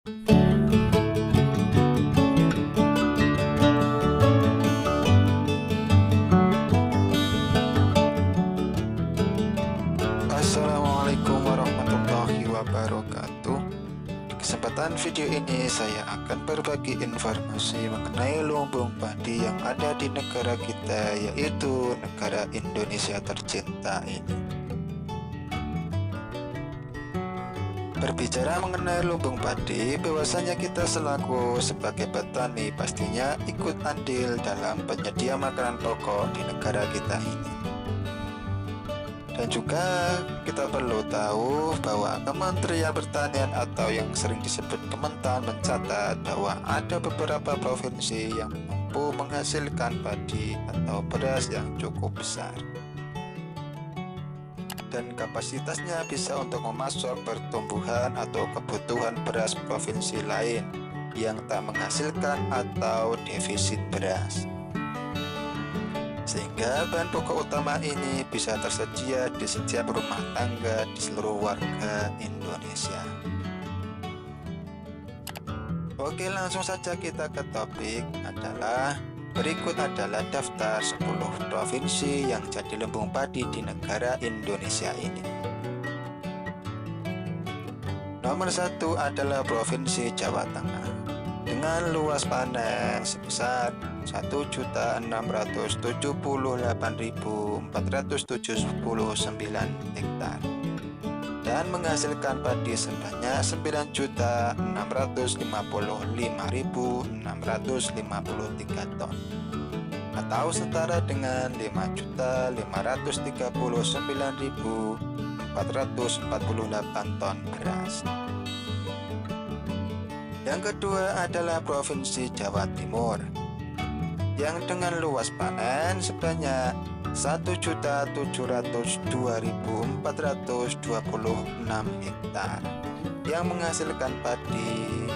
Assalamualaikum warahmatullahi wabarakatuh. Di kesempatan video ini saya akan berbagi informasi mengenai lumbung padi yang ada di negara kita, yaitu negara Indonesia tercinta ini. Berbicara mengenai lumbung padi, bahwasanya kita selaku sebagai petani pastinya ikut andil dalam penyedia makanan pokok di negara kita ini. Dan juga kita perlu tahu bahwa Kementerian Pertanian atau yang sering disebut Kementan mencatat bahwa ada beberapa provinsi yang mampu menghasilkan padi atau beras yang cukup besar. Dan kapasitasnya bisa untuk memasok pertumbuhan atau kebutuhan beras provinsi lain yang tak menghasilkan atau defisit beras. Sehingga bahan pokok utama ini bisa tersedia di setiap rumah tangga di seluruh warga Indonesia. Oke, langsung saja kita ke topik berikut adalah daftar 10 provinsi yang jadi lumbung padi di negara Indonesia ini. Nomor 1 adalah Provinsi Jawa Tengah dengan luas panen sebesar 1.678.479 hektar dan menghasilkan padi sebanyak 9.655.653 ton atau setara dengan 5.539.448 ton beras. Yang kedua adalah Provinsi Jawa Timur yang dengan luas panen sebanyak 1.702.426 hektar yang menghasilkan padi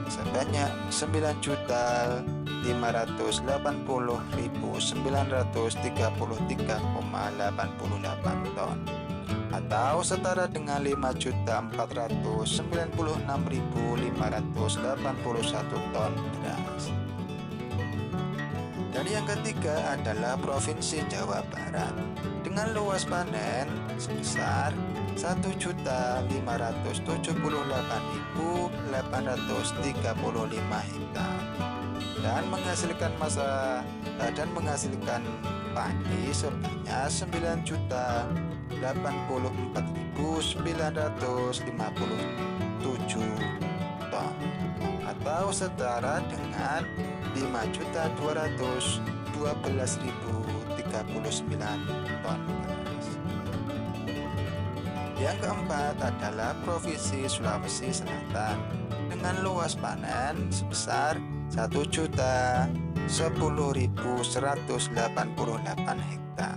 sebanyak 9.080.933,88 ton atau setara dengan 5.496.581 ton beras. Dan yang ketiga adalah Provinsi Jawa Barat dengan luas panen sebesar 1.578.835 hektar dan menghasilkan padi sebanyak 9.084.957 ton atau setara dengan 5.212.039 ton beras. Yang keempat adalah Provinsi Sulawesi Selatan dengan luas panen sebesar 1.010.188 hektar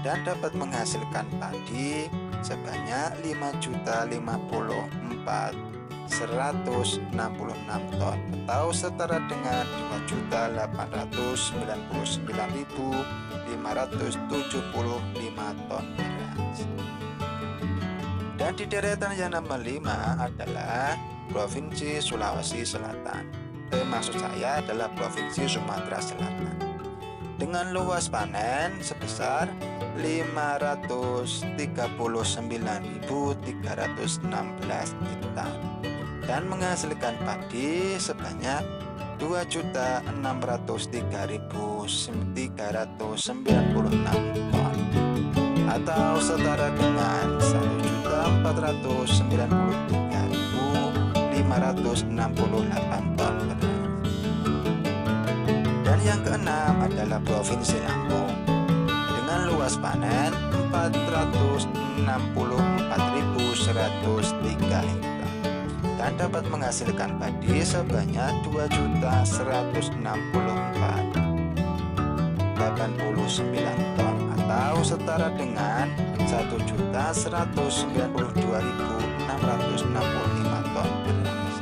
dan dapat menghasilkan padi sebanyak 5.054.166 ton atau setara dengan 2.899.575 ton beras. Dan di deretan yang nomor 5 adalah Provinsi Sulawesi Selatan. Maksud saya adalah Provinsi Sumatera Selatan dengan luas panen sebesar 539.316 hektar dan menghasilkan padi sebanyak 2.603.396 ton atau setara dengan 1.493.568 ton beras. Dan yang keenam adalah Provinsi Lampung dengan luas panen 464.103 hektar dan dapat menghasilkan padi sebanyak 2.164.89 ton atau setara dengan 1.192.665 ton beras.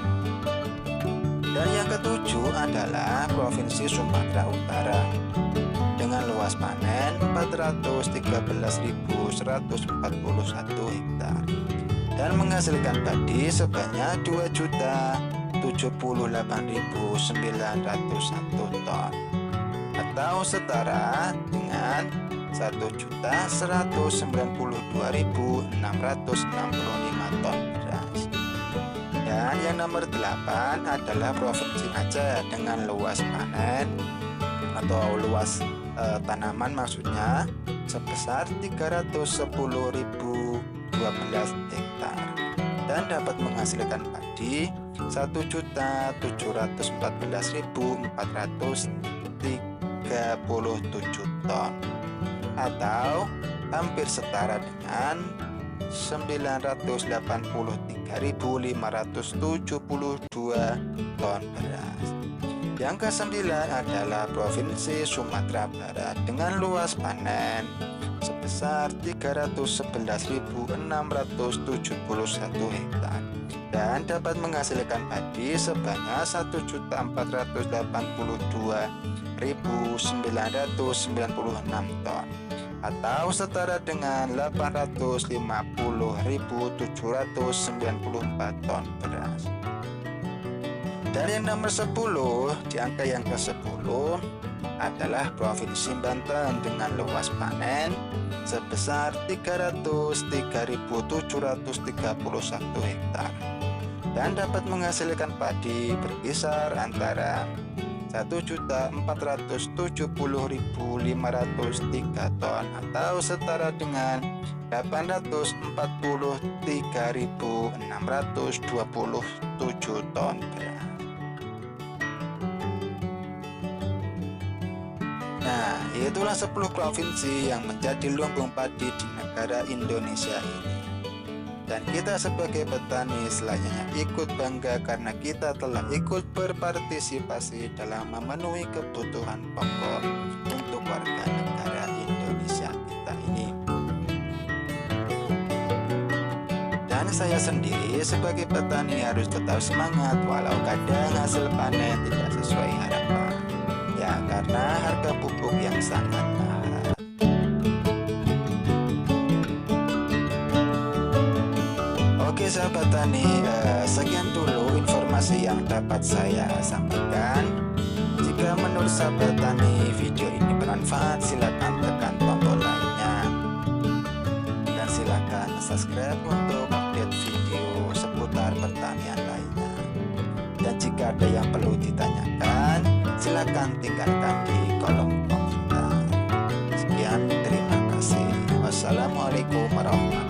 Dan yang ketujuh adalah Provinsi Sumatera Utara dengan luas panen 413.141 hektar dan menghasilkan padi sebanyak 2.078.901 ton atau setara dengan 1.192.665 ton beras. Dan yang nomor 8 adalah Provinsi Aceh dengan luas panen atau luas tanaman maksudnya sebesar 310.012 hektar dan dapat menghasilkan padi 1.714.437 ton atau hampir setara dengan 983.572 ton beras. Yang ke-9 adalah Provinsi Sumatera Barat dengan luas panen sebesar 311.671 hektar dan dapat menghasilkan padi sebanyak 1.482.996 ton atau setara dengan 850.794 ton beras. Dan yang nomor 10, di angka yang ke-10 adalah Provinsi Banten dengan luas panen sebesar 303.731 hektar dan dapat menghasilkan padi berkisar antara 1.470.503 ton atau setara dengan 843.627 ton beras. Nah, itulah 10 provinsi yang menjadi lumbung padi di negara Indonesia ini. Dan kita sebagai petani selayaknya ikut bangga karena kita telah ikut berpartisipasi dalam memenuhi kebutuhan pokok untuk warga negara Indonesia kita ini. Dan saya sendiri sebagai petani harus tetap semangat walau kadang hasil panen tidak sesuai harapan. Ya, karena harga pupuk yang sangat mahal. Oke sahabat tani, sekian dulu informasi yang dapat saya sampaikan. Jika menurut sahabat tani video ini bermanfaat, silakan tekan tombol like-nya dan silakan subscribe untuk update video seputar pertanian lainnya. Dan jika ada yang perlu ditanyakan, silakan tinggalkan di kolom komentar. Sekian, terima kasih. Wassalamualaikum warahmatullahi wabarakatuh.